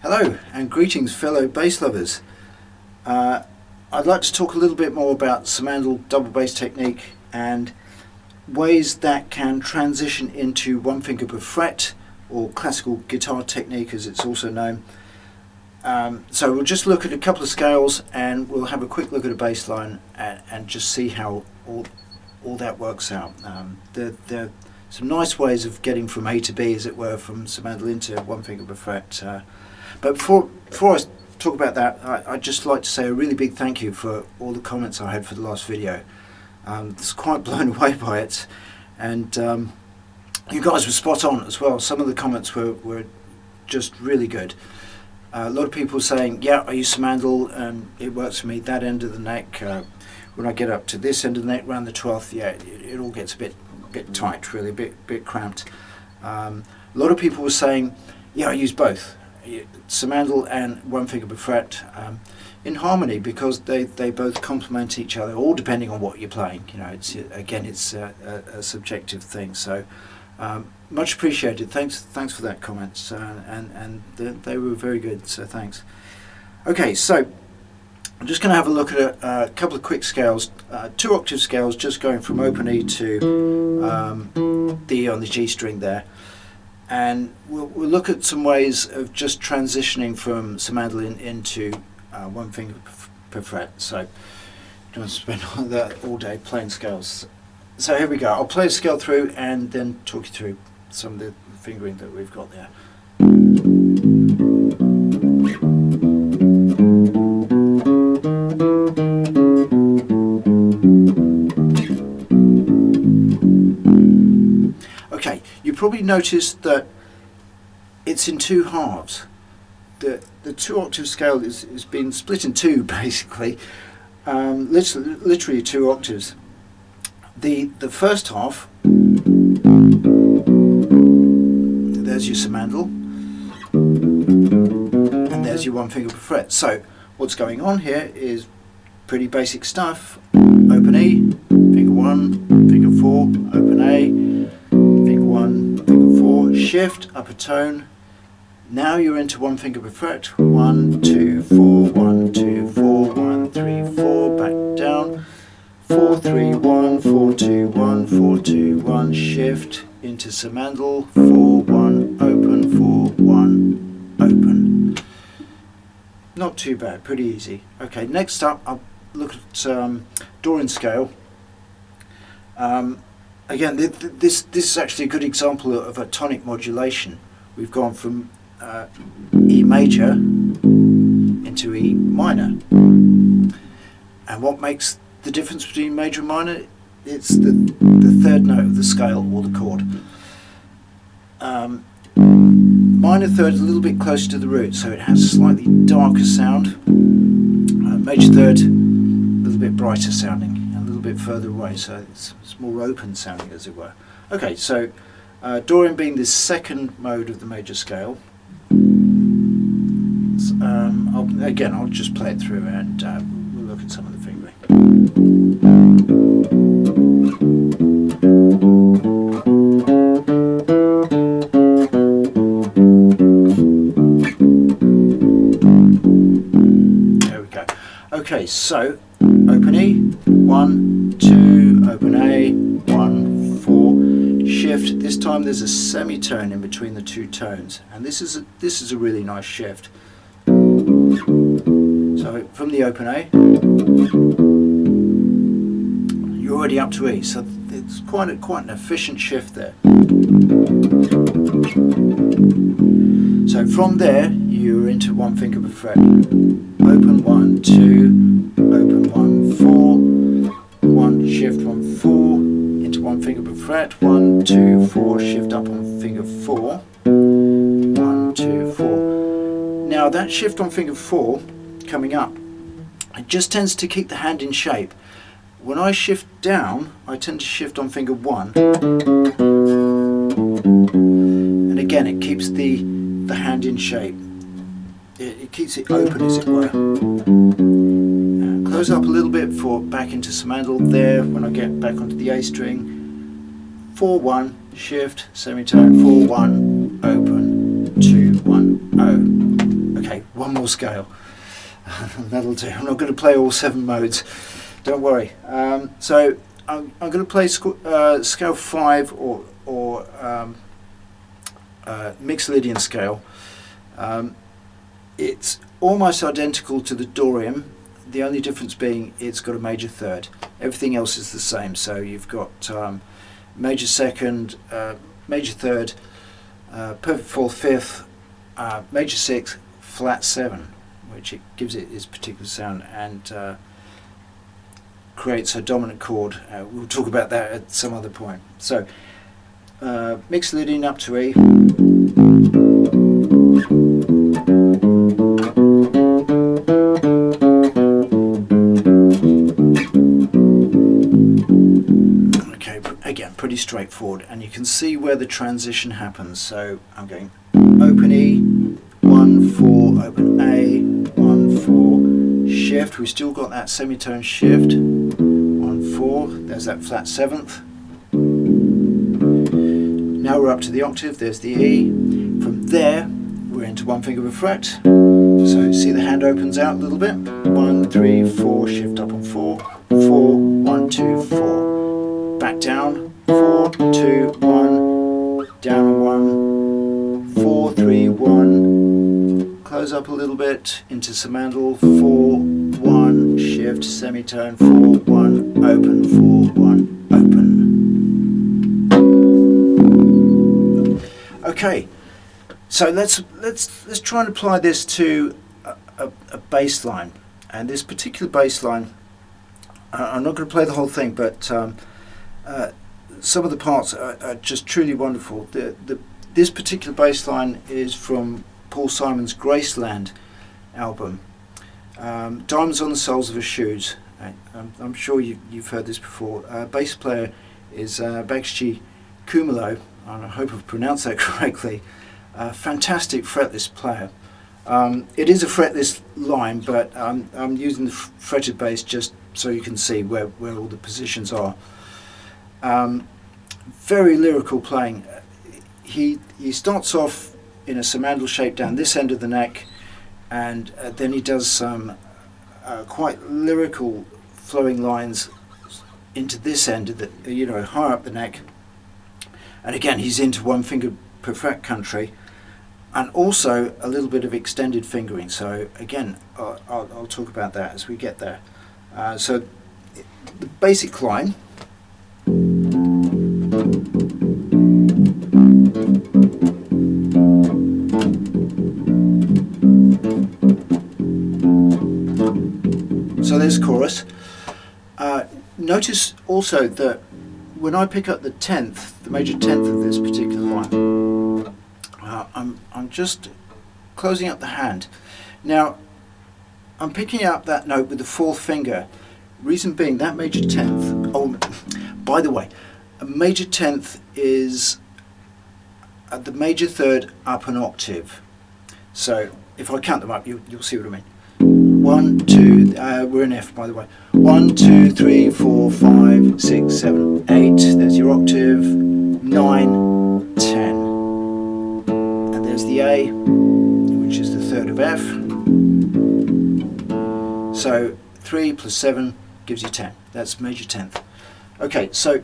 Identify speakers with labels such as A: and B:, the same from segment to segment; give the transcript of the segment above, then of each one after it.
A: Hello and greetings fellow bass lovers. I'd like to talk a little bit more about Simandl double bass technique and ways that can transition into one finger per fret, or classical guitar technique as it's also known. So we'll just look at a couple of scales and we'll have a quick look at a bass line and just see how all that works out. There are some nice ways of getting from A to B, as it were, from Simandl into one finger per fret. But before I talk about that, I'd just like to say a really big thank you for all the comments I had for the last video. I was quite blown away by it, and you guys were spot on as well. Some of the comments were just really good. A lot of people saying, yeah, I use Simandl and it works for me, that end of the neck. When I get up to this end of the neck, around the 12th, yeah, it all gets a bit tight, really, a bit cramped. A lot of people were saying, yeah, I use both, Simandl and one finger per fret, in harmony, because they both complement each other, all depending on what you're playing. You know, it's a subjective thing. So much appreciated. Thanks for that comments, and they were very good. So thanks. Okay, so I'm just going to have a look at a couple of quick scales, 2 octave scales, just going from open E to the E on the G string there. And we'll look at some ways of just transitioning from Simandl into one finger per fret. So don't spend all day playing scales. So here we go. I'll play a scale through and then talk you through some of the fingering that we've got there. Okay, you probably noticed that it's in 2 halves. The 2 octave scale is being split in 2 basically, literally 2 octaves. The first half, there's your Simandl, and there's your one finger per fret. So what's going on here is pretty basic stuff. Open E, finger 1, finger 4, open A, finger 1, finger 4, shift, upper tone. Now you're into one finger per fret. 1, 2, 4, 1, 2, 4, 1, 3, 4, back down. 4, 3, 1, 4, 2, 1, 4, 2, 1, shift into Simandl, 4, 1, open, 4, 1, open. Not too bad, pretty easy. Okay, next up I'll look at Dorian Scale. Again, this is actually a good example of a tonic modulation. We've gone from E major into E minor. And what makes the difference between major and minor? It's the 3rd note of the scale, or the chord. Minor third is a little bit closer to the root, so it has a slightly darker sound. Major third, a little bit brighter sounding, and a little bit further away, so it's more open sounding, as it were. Okay, so Dorian being the 2nd mode of the major scale. I'll just play it through and we'll look at some of the fingering. There we go. Okay, so open E, 1, 2, open A, 1, 4, shift. This time there's a semitone in between the 2 tones, and this is a really nice shift. So from the open A, you're already up to E, so it's quite an efficient shift there. So from there you're into one finger per fret. Open 1, 2, open 1, 4, 1, shift 1, 4, into one finger per fret. 1, 2, 4, shift up on finger 4. 1, 2, 4. Now that shift on finger 4 coming up, it just tends to keep the hand in shape. When I shift down, I tend to shift on finger 1, and again it keeps the hand in shape. It keeps it open, as it were. Close up a little bit for back into Simandl there. When I get back onto the A string, 4, 1, shift, semitone, 4, 1, open, 2, 1, O. one more scale. That'll do. I'm not going to play all 7 modes. Don't worry. So I'm going to play scale 5 or Mixolydian Scale. It's almost identical to the Dorian. The only difference being it's got a major third. Everything else is the same. So you've got major second, major third, perfect fourth, fifth, major sixth, flat 7, which it gives it its particular sound and creates a dominant chord. We'll talk about that at some other point. So Mixolydian up to E. Okay, again, pretty straightforward, and you can see where the transition happens. So I'm going open E, 1, 4, open A, 1, 4, shift. We've still got that semitone shift. 1, 4. There's that flat 7th. Now we're up to the octave. There's the E. From there, we're into 1 finger per fret. So see the hand opens out a little bit. 1, 3, 4. Shift up on 4. 4, 1, 2, 4. Back down. 4, 2, 1. Down on 1. 4, 3, 1. Close up a little bit into Simandl. 4, 1. Shift semitone. 4, 1. Open. 4, 1. Open. Okay, so let's try and apply this to a bass line, and this particular bass line, I'm not going to play the whole thing, but some of the parts are just truly wonderful. This particular bass line is from Paul Simon's Graceland album, Diamonds on the Soles of His Shoes. I'm sure you've heard this before. Bass player is Bakshi Kumalo. I hope I've pronounced that correctly. Fantastic fretless player. It is a fretless line, but I'm using the fretted bass just so you can see where all the positions are. Very lyrical playing. He starts off in a Simandl shape down this end of the neck, and then he does some quite lyrical flowing lines into this end of the, higher up the neck. And again, he's into 1 finger per fret country, and also a little bit of extended fingering. So again, I'll talk about that as we get there. So the basic line. So there's chorus. Notice also that when I pick up the 10th, the major 10th of this particular line, I'm just closing up the hand. Now, I'm picking up that note with the 4th finger. Reason being, that major 10th, oh, by the way, a major 10th is the major third up an octave. So if I count them up, you'll see what I mean. 1, 2, we're in F, by the way. 1, 2, 3, 4, 5, 6, 7, 8. There's your octave. 9, 10. And there's the A, which is the third of F. So 3 plus 7 gives you 10. That's major 10th. Okay, so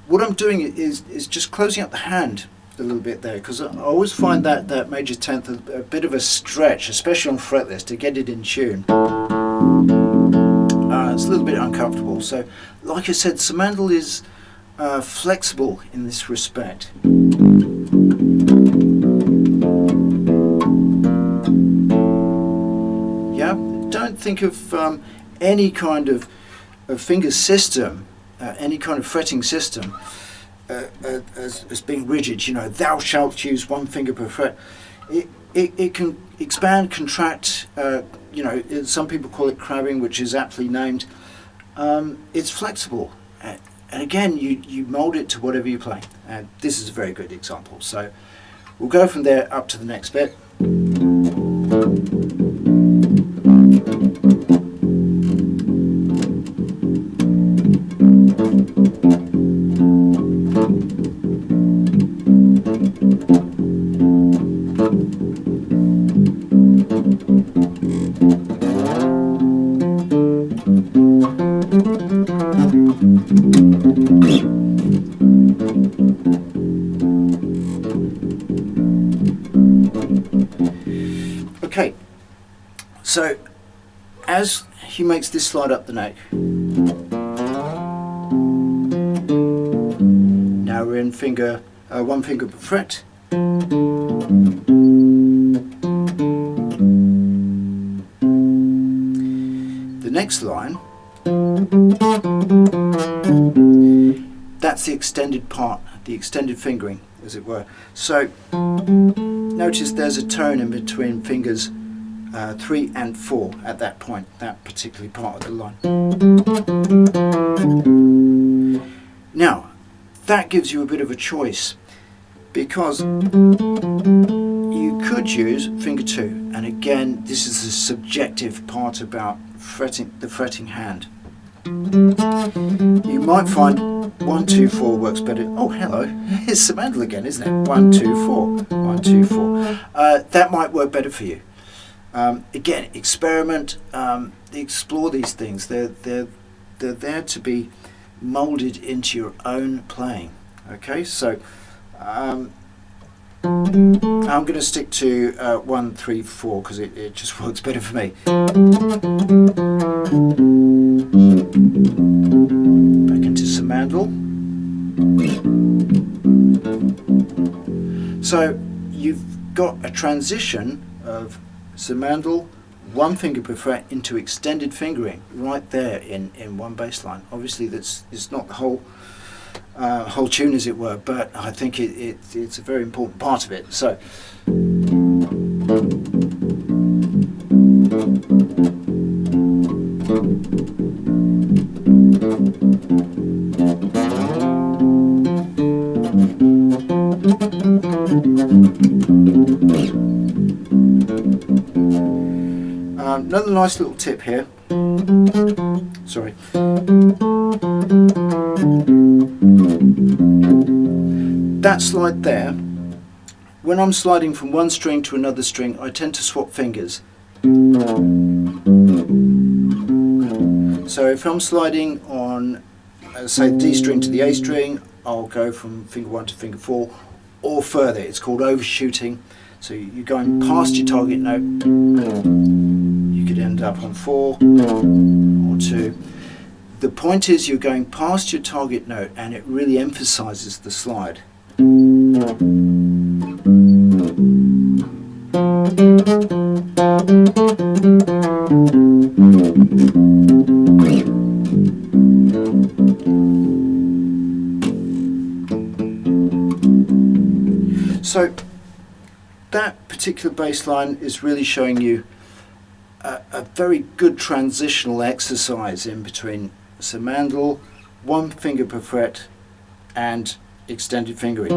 A: what I'm doing is just closing up the hand a little bit there, because I always find that major 10th a bit of a stretch, especially on fretless, to get it in tune. It's a little bit uncomfortable. So, like I said, Simandl is flexible in this respect. Yeah, don't think of any kind of finger system, any kind of fretting system as being rigid. Thou shalt use 1 finger per fret. It can expand, contract. Some people call it crabbing, which is aptly named. It's flexible, and again, you mold it to whatever you play. And this is a very good example. So we'll go from there up to the next bit. Okay, so as he makes this slide up the neck, now we're in finger, 1 finger per fret. The next line, that's the extended part, the extended fingering, as it were. So notice there's a tone in between fingers 3 and 4 at that point, that particular part of the line. Now, that gives you a bit of a choice, because you could use finger 2, and again, this is the subjective part about the fretting hand. You might find 1, 2, 4 works better. Oh, hello, it's Simandl again, isn't it? 1, 2, 4, 1, 2, 4. That might work better for you. Again, experiment, explore these things. They're there to be molded into your own playing. Okay, so I'm going to stick to 1, 3, 4 because it just works better for me. Back into Simandl. So you've got a transition of Simandl, 1 finger per fret into extended fingering right there in one bass line. Obviously it's not the whole tune, as it were, but I think it's a very important part of it. So another nice little tip here. Sorry. That slide there, when I'm sliding from one string to another string, I tend to swap fingers. So if I'm sliding on, say, the D string to the A string, I'll go from finger 1 to finger 4 or further. It's called overshooting. So you're going past your target note. You could end up on 4 or 2. The point is you're going past your target note, and it really emphasizes the slide. So that particular bass line is really showing you a very good transitional exercise in between Simandl, 1 finger per fret, and extended fingering.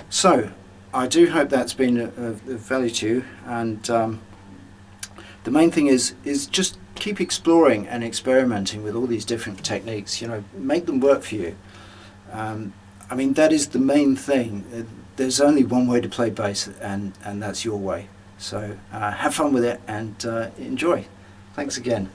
A: So I do hope that's been of value to you, and the main thing is just keep exploring and experimenting with all these different techniques. Make them work for you. I mean, that is the main thing. There's only one way to play bass, and that's your way. So have fun with it and enjoy. Thanks again.